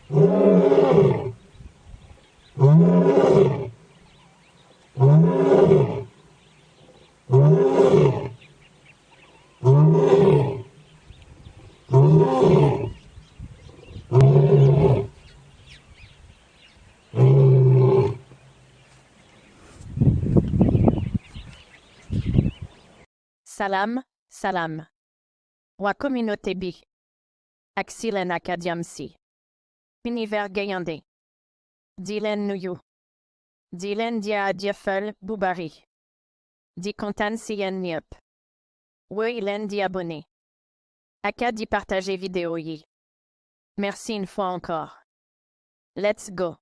Salam, salam. Wa communauté bi. Axilen akadiam si. Univers gayande. Dilen nuyu. Dilen dia diafel boubari. Di kontan siyen niep. Ilen di abonné. Aka di partager vidéo yi. Merci une fois encore. Let's go.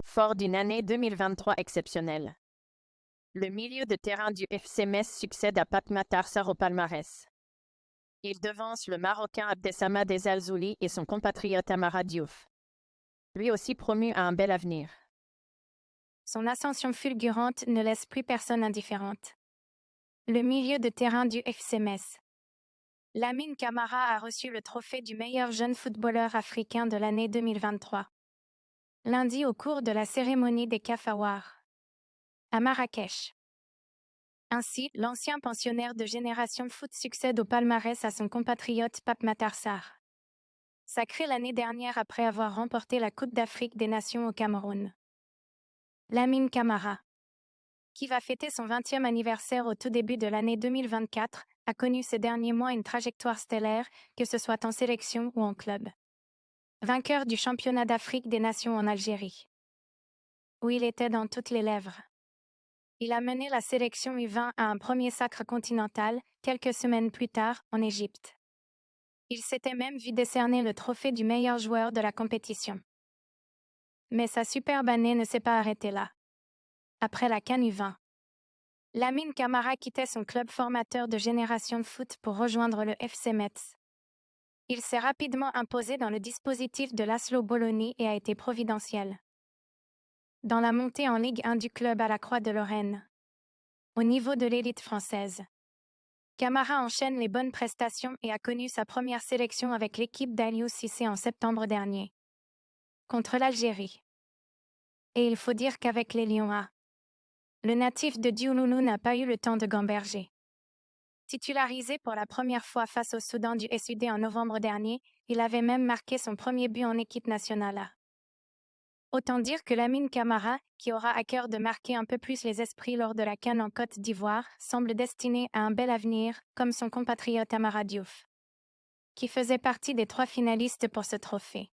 Fort d'une année 2023 exceptionnelle. Le milieu de terrain du FC Metz succède à Pape Matar Sarr au palmarès. Il devance le Marocain Abdessamad Ezzalzouli et son compatriote Amara Diouf. Lui aussi promu à un bel avenir. Son ascension fulgurante ne laisse plus personne indifférente. Le milieu de terrain du FC Metz. Lamine Camara a reçu le trophée du meilleur jeune footballeur africain de l'année 2023. Lundi au cours de la cérémonie des CAF Awards. À Marrakech. Ainsi, l'ancien pensionnaire de Génération Foot succède au palmarès à son compatriote Pape Matar Sarr. Sacré l'année dernière après avoir remporté la Coupe d'Afrique des Nations au Cameroun. Lamine Camara, qui va fêter son 20e anniversaire au tout début de l'année 2024, a connu ces derniers mois une trajectoire stellaire, que ce soit en sélection ou en club. Vainqueur du championnat d'Afrique des Nations en Algérie, où il était dans toutes les lèvres. Il a mené la sélection U20 à un premier sacre continental, quelques semaines plus tard, en Égypte. Il s'était même vu décerner le trophée du meilleur joueur de la compétition. Mais sa superbe année ne s'est pas arrêtée là. Après la CAN U20, Lamine Camara quittait son club formateur de Génération Foot pour rejoindre le FC Metz. Il s'est rapidement imposé dans le dispositif de Laszlo Bologna et a été providentiel. Dans la montée en Ligue 1 du club à la Croix de Lorraine. Au niveau de l'élite française. Camara enchaîne les bonnes prestations et a connu sa première sélection avec l'équipe d'Aliou Cissé en septembre dernier. Contre l'Algérie. Et il faut dire qu'avec les Lions A, le natif de Diouloulou n'a pas eu le temps de gamberger. Titularisé pour la première fois face au Soudan du SUD en novembre dernier, il avait même marqué son premier but en équipe nationale A. Autant dire que Lamine Camara, qui aura à cœur de marquer un peu plus les esprits lors de la CAN en Côte d'Ivoire, semble destiné à un bel avenir, comme son compatriote Amara Diouf, qui faisait partie des 3 finalistes pour ce trophée.